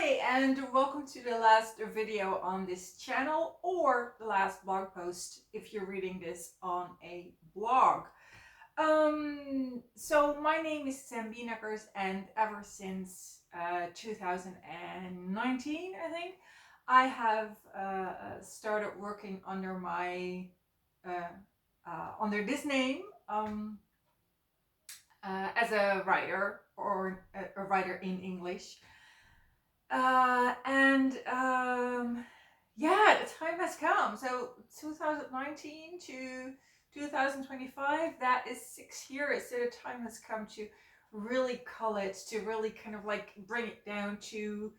Hi, and welcome to the last video on this channel, or the last blog post if you're reading this on a blog. So my name is Sam Beenakkers, and ever since 2019, I think, I have started working under my under this name as a writer, or a writer in English. Yeah, the time has come. So 2019 to 2025, that is 6 years. So the time has come to really cull it, to really kind of like bring it down to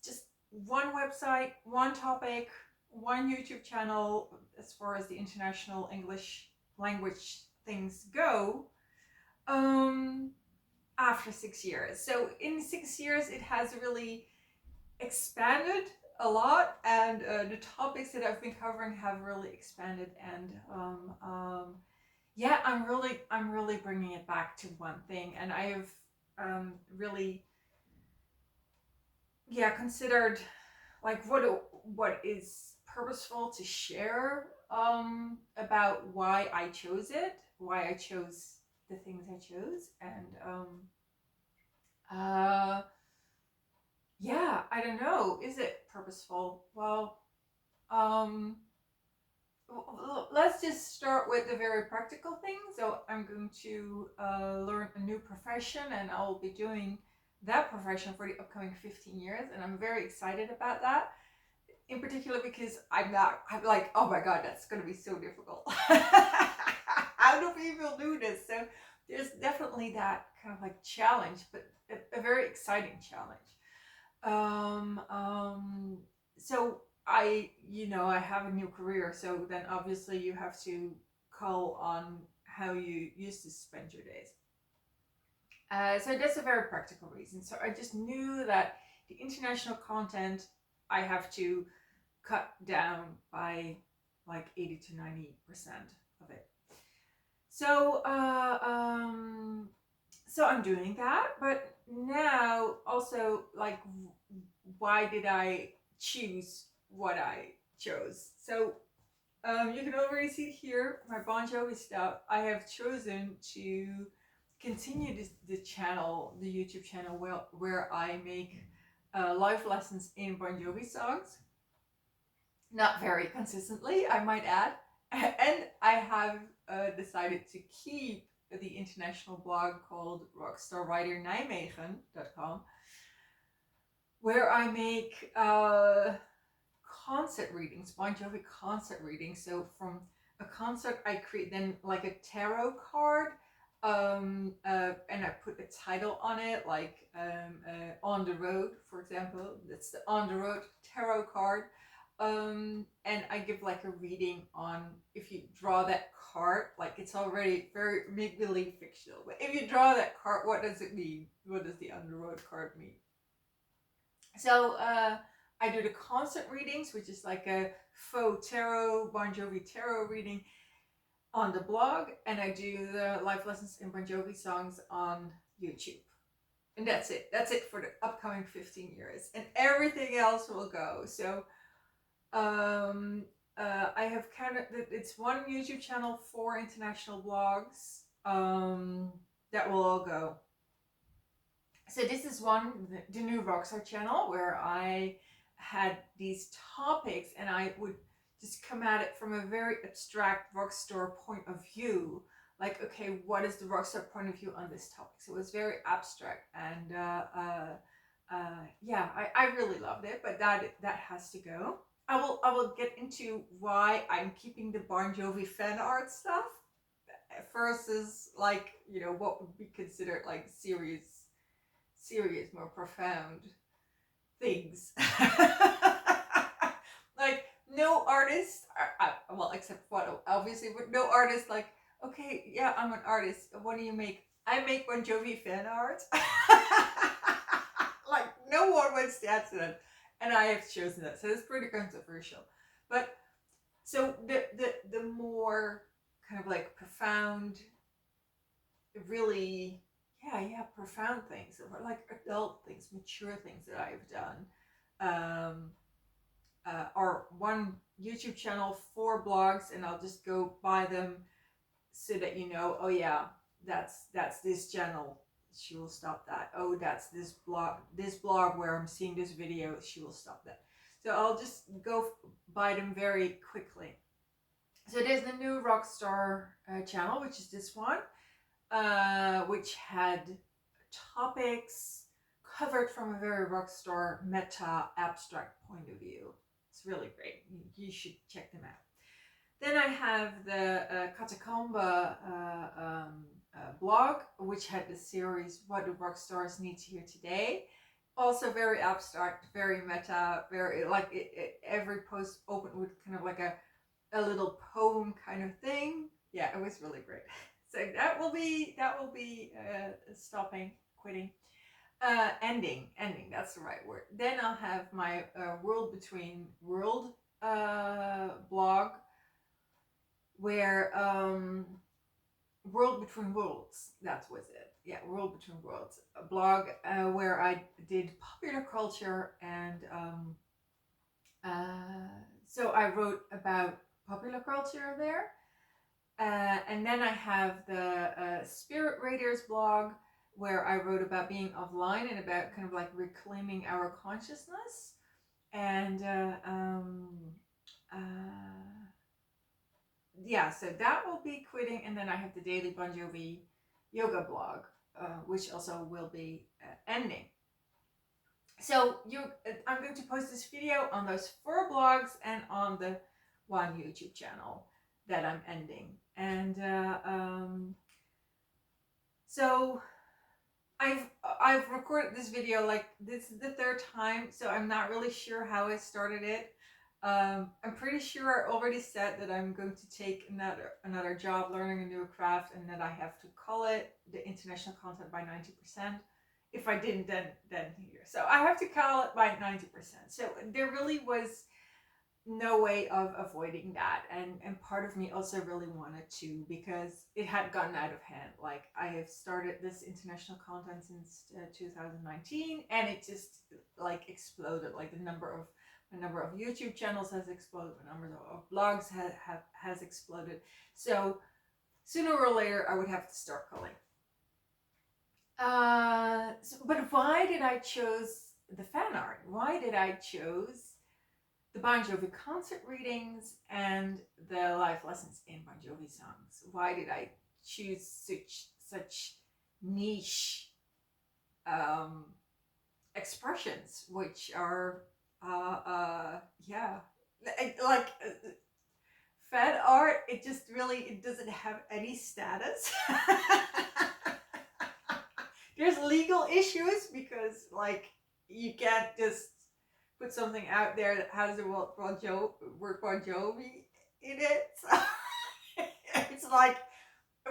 just one website, one topic, one YouTube channel as far as the international English language things go. After 6 years. So in 6 years, it has really expanded a lot, and the topics that I've been covering have really expanded. And yeah, I'm really bringing it back to one thing, and I have really considered like what is purposeful to share about why I chose it, why I chose the things I chose, and yeah, I don't know. Is it purposeful? Well, let's just start with the very practical thing. So I'm going to learn a new profession, and I'll be doing that profession for the upcoming 15 years, and I'm very excited about that. In particular because I'm like, oh my god, that's going to be so difficult. How do people do this? So there's definitely that kind of like challenge, but a very exciting challenge. So I have a new career, so then obviously you have to call on how you used to spend your days. So that's a very practical reason. So I just knew that the international content, I have to cut down by like 80 to 90% of it. So so I'm doing that, but now also, like, why did I choose what I chose? So you can already see here my Bon Jovi stuff. I have chosen to continue the channel, the YouTube channel, where I make live lessons in Bon Jovi songs. Not very consistently, I might add. And I have decided to keep the international blog called rockstarwriternijmegen.com, where I make concert readings, Bon Jovi concert readings. So from a concert, I create then like a tarot card, and I put a title on it, like On the Road, for example. That's the On the Road tarot card. And I give like a reading on, if you draw that card, like, it's already very make-believe fictional, but if you draw that card, what does it mean? What does the On the Road card mean? So I do the concert readings, which is like a faux tarot, Bon Jovi tarot reading on the blog, and I do the live lessons in Bon Jovi songs on YouTube. And that's it. That's it for the upcoming 15 years. And everything else will go. So I have it's one YouTube channel, 4 international blogs that will all go. So this is the new Rockstar channel, where I had these topics, and I would just come at it from a very abstract rockstar point of view. Like, okay, what is the rockstar point of view on this topic? So it was very abstract, and yeah, I really loved it, but that has to go. I will get into why I'm keeping the Bon Jovi fan art stuff versus, like, what would be considered like serious, more profound things. Like, no artist, well, except photo, obviously, but no artist like, okay, yeah, I'm an artist. What do you make? I make Bon Jovi fan art. Like, no one wants to answer that. And I have chosen that. So it's pretty controversial. But so the more kind of like profound, really, profound things, or like adult things, mature things that I've done. Or one YouTube channel, 4 blogs, and I'll just go by them so that you know, oh yeah, that's this channel. She will stop that. Oh, that's this blog where I'm seeing this video. She will stop that. So I'll just go by them very quickly. So there's the new Rockstar channel, which is this one, which had topics covered from a very Rockstar meta abstract point of view. It's really great. You should check them out. Then I have the Catacomba blog, which had the series What Do Rock Stars Need to Hear Today? Also very abstract, very meta, very like every post opened with kind of like a little poem kind of thing. Yeah, it was really great. So that will be stopping, quitting, ending. That's the right word. Then I'll have my World Between World blog, where World Between Worlds, that was it. Yeah, World Between Worlds, a blog where I did popular culture, and so I wrote about popular culture there. And then I have the Spirit Raiders blog, where I wrote about being offline and about kind of like reclaiming our consciousness. And yeah, so that will be quitting. And then I have the Daily Bon Jovi yoga blog, which also will be ending. So I'm going to post this video on those 4 blogs and on the 1 YouTube channel that I'm ending. And so I've recorded this video, like this is the 3rd time, so I'm not really sure how I started it. I'm pretty sure I already said that I'm going to take another job learning a new craft, and that I have to cull it, the international content, by 90%. If I didn't, then here. So I have to cull it by 90%. So there really was no way of avoiding that, and part of me also really wanted to, because it had gotten out of hand. Like, I have started this international content since 2019, and it just like exploded. Like the number of YouTube channels has exploded, the number of blogs has exploded. So sooner or later I would have to start culling. But why did I choose the fan art? Why did I choose the Bon Jovi concert readings and the live lessons in Bon Jovi songs? Why did I choose such niche expressions, which are like fan art? It just really, it doesn't have any status. There's legal issues, because like you can't just put something out there that has the word Bon Jovi in it. So it's like,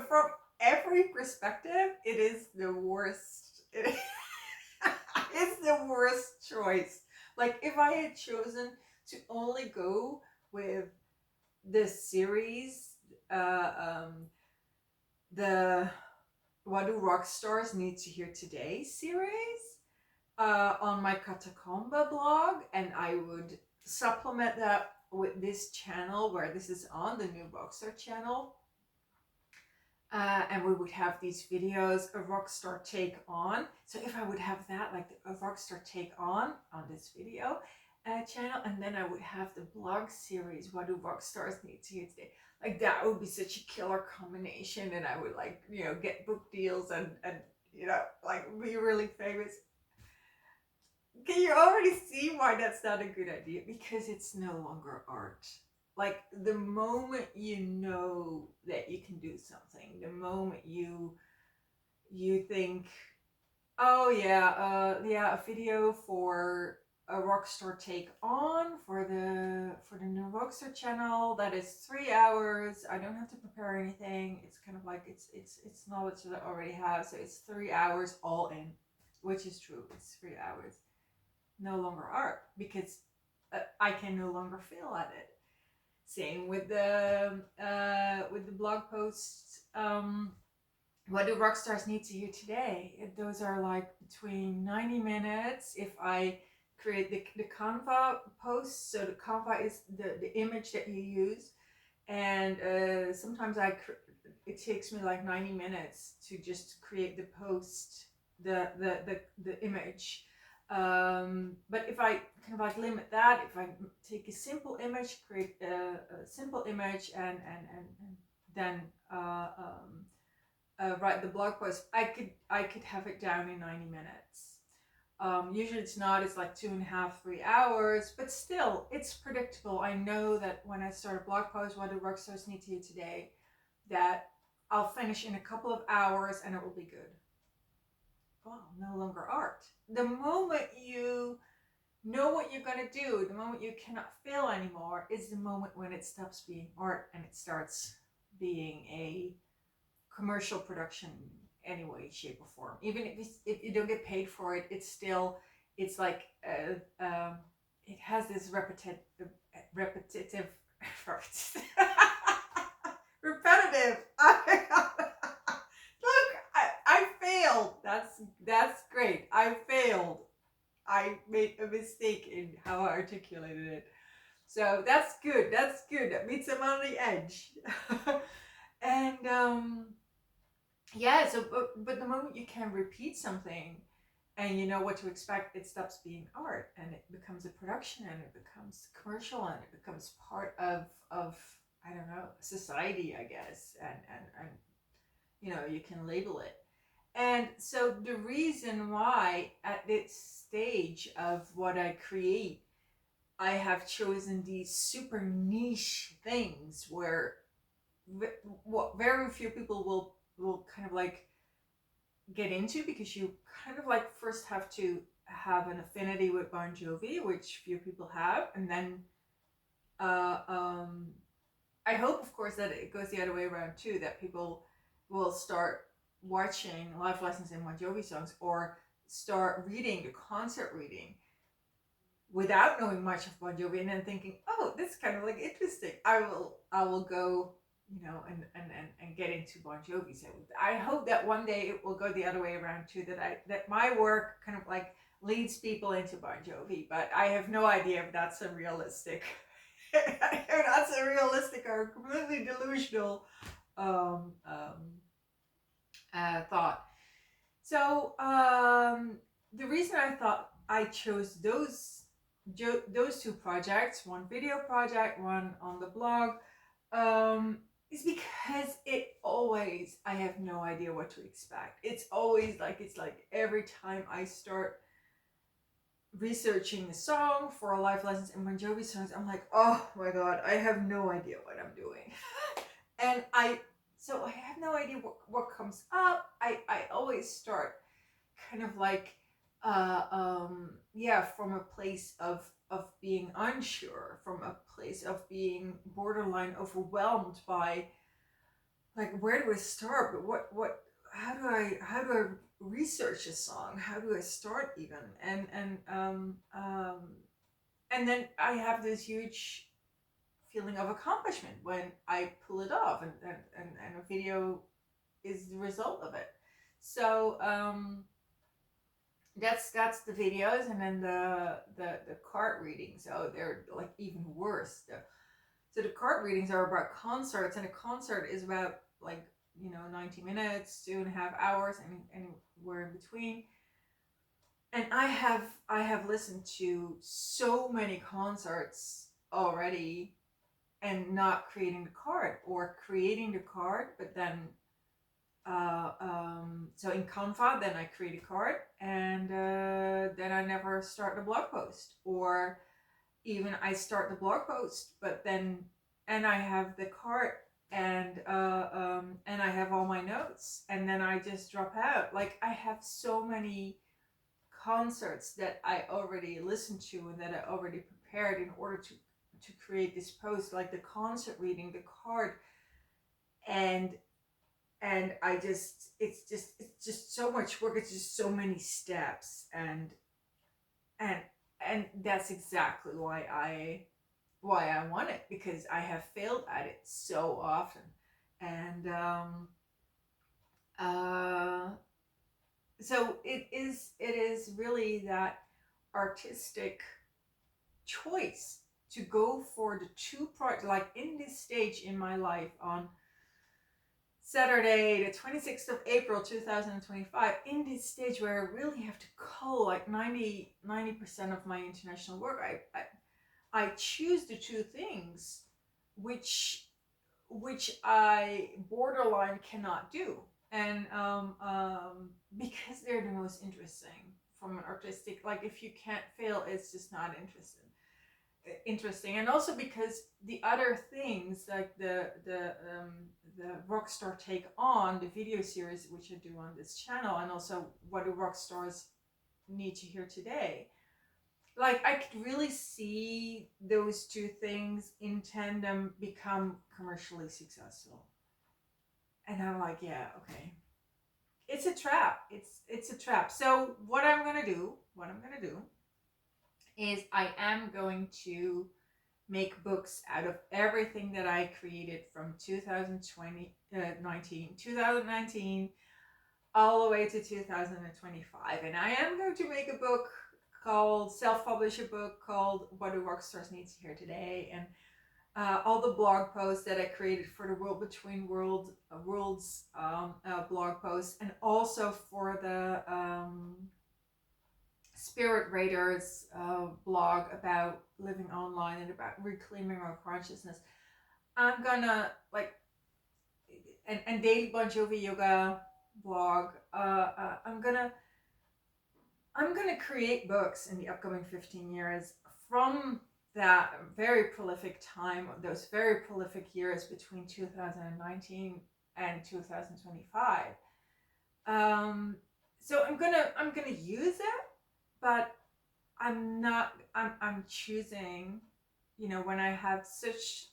from every perspective, it is the worst. It's the worst choice. Like, if I had chosen to only go with this series, the What Do Rock Stars Need to Hear Today series, on my Catacomba blog, and I would supplement that with this channel where this is on, the new Rockstar channel, and we would have these videos, a Rockstar take on. So if I would have that, like a Rockstar take on this video channel, and then I would have the blog series, What Do Rock Stars Need to Hear Today? Like, that would be such a killer combination, and I would, like, you know, get book deals and you know, like, be really famous. Can you already see why that's not a good idea? Because it's no longer art. Like, the moment you know that you can do something, the moment you think, oh yeah, a video for a Rockstar take on for the new Rockstar channel, that is 3 hours. I don't have to prepare anything. It's kind of like it's knowledge that I already have. So it's 3 hours all in, which is true. It's 3 hours. No longer art, because I can no longer feel at it. Same with the blog posts what do rock stars need to hear today? Those are like between 90 minutes if I create the Canva post. So the Canva is the image that you use. And sometimes it takes me like 90 minutes to just create the post, the image. But if I kind of like limit that, if I take a simple image, create a simple image, and then write the blog post, I could have it down in 90 minutes. Usually it's not, it's like 2.5, 3 hours, but still it's predictable. I know that when I start a blog post, what do rock stars need to hear today, that I'll finish in a couple of hours and it will be good. Well, no longer art. The moment you know what you're going to do, the moment you cannot fail anymore, is the moment when it stops being art and it starts being a commercial production any way, shape, or form. Even if you don't get paid for it, it's still, it's like it has this repetitive repetitive Look, I failed. That's great. I failed. I made a mistake in how I articulated it. So that's good. That's good. That means I'm on the edge. And yeah, so but the moment you can repeat something and you know what to expect, it stops being art and it becomes a production and it becomes commercial and it becomes part of I don't know, society, I guess. And you know, you can label it. And so the reason why at this stage of what I create, I have chosen these super niche things where what very few people will kind of like get into, because you kind of like first have to have an affinity with Bon Jovi, which few people have, and then I hope, of course, that it goes the other way around too, that people will start watching live lessons in Bon Jovi songs or start reading the concert reading without knowing much of Bon Jovi and then thinking, oh, this is kind of like interesting. I will go, you know, and get into Bon Jovi. So I hope that one day it will go the other way around too, that my work kind of like leads people into Bon Jovi, but I have no idea if that's a realistic if that's a realistic or completely delusional thought. So the reason I thought I chose those two projects, one video project, one on the blog, is because I have no idea what to expect. It's like every time I start researching the song for live lessons and Bon Jovi songs, I'm like, oh my god, I have no idea what I'm doing. And I have no idea what comes up. I always start kind of like from a place of being unsure, from a place of being borderline overwhelmed by like, where do I start? But what how do I research a song? How do I start even? And then I have this huge feeling of accomplishment when I pull it off, and a video is the result of it. So that's the videos, and then the card readings. So they're like even worse. So the card readings are about concerts, and a concert is about like, you know, 90 minutes, 2.5 hours, and anywhere in between. And I have listened to so many concerts already, and not creating the card, or creating the card, but then so in Canva, then I create a card, and then I never start the blog post, or even I start the blog post, but then, and I have the card, and I have all my notes, and then I just drop out. Like, I have so many concerts that I already listened to and that I already prepared in order to create this post, like the concert reading, the card, and it's just so much work. It's just so many steps, and that's exactly why I want it, because I have failed at it so often. And uh, so it is really that artistic choice to go for the two projects, like in this stage in my life on Saturday, the 26th of April 2025, in this stage where I really have to cull like 90% of my international work, I choose the two things which I borderline cannot do. And because they're the most interesting from an artistic, like if you can't fail, it's just not interesting. And also because the other things like the Rockstar Take On, the video series which I do on this channel, and also what do rock stars need to hear today, like I could really see those two things in tandem become commercially successful. And I'm like, yeah, okay. It's a trap. It's a trap. So what I'm gonna do is I am going to make books out of everything that I created from 2019 all the way to 2025. And I am going to make a book called, self-publish a book called What Do Rock Stars Need to Hear Today, and all the blog posts that I created for the World Between Worlds blog posts, and also for the Spirit Raiders blog about living online and about reclaiming our consciousness. I'm gonna like, and Daily Bon Jovi Yoga blog. I'm gonna create books in the upcoming 15 years from that very prolific time, those very prolific years between 2019 and 2025. So I'm gonna use it, but I'm choosing, when I have such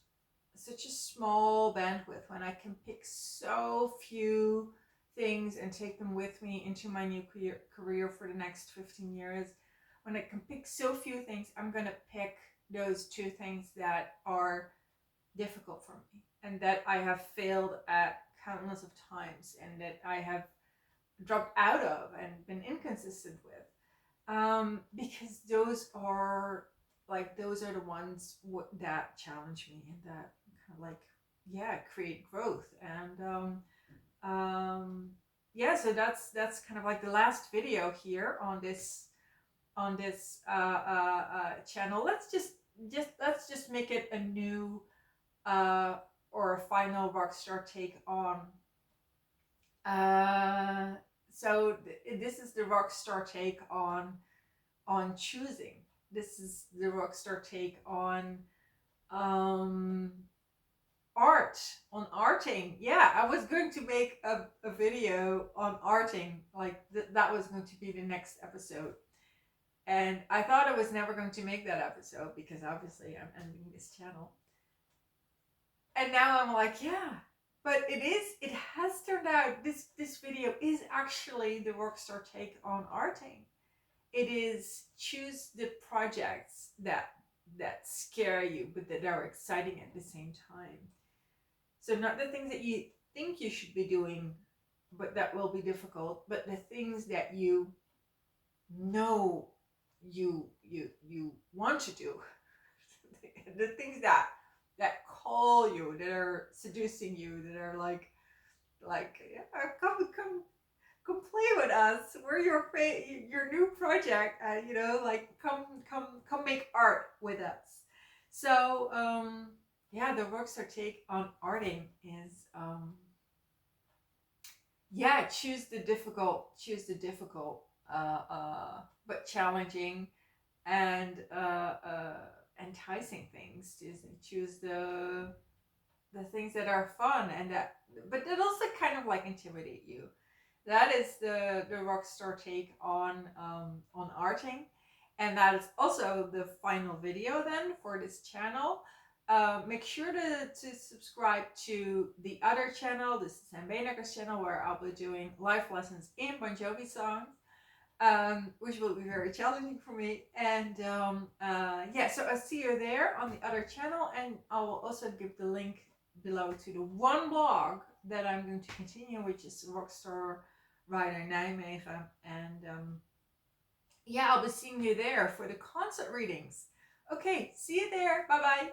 a small bandwidth, when I can pick so few things and take them with me into my new career for the next 15 years, when I can pick so few things, I'm going to pick those two things that are difficult for me and that I have failed at countless of times and that I have dropped out of and been inconsistent with. Because those are the ones that challenge me and that kind of create growth. And so that's kind of like the last video here on this channel. Let's just make it a new or a final Rockstar Take On. So this is the Rockstar Take on choosing. This is the Rockstar Take on art, on arting. Yeah, I was going to make a video on arting, like that was going to be the next episode. And I thought I was never going to make that episode because obviously I'm ending this channel. And now I'm like, yeah, but it has turned out, this video is actually the Rockstar Take on arting. It is choose the projects that scare you, but that are exciting at the same time. So not the things that you think you should be doing, but that will be difficult, but the things that you know you want to do. The things that call you, that are seducing you, that are like come play with us. We're your new project. Come make art with us. So the Rockstar Take on arting is choose the difficult but challenging and enticing things. Choose the things that are fun and that also kind of like intimidate you. That is the Rockstar Take on arting, and that is also the final video then for this channel. Make sure to subscribe to the other channel. This is Sam Beenaker's channel, where I'll be doing live lessons in Bon Jovi songs, which will be very challenging for me. And so I'll see you there on the other channel, and I will also give the link below to the one blog that I'm going to continue, which is Rockstar Rider Nijmegen. And yeah, I'll be seeing you there for the concert readings. Okay, see you there. Bye bye.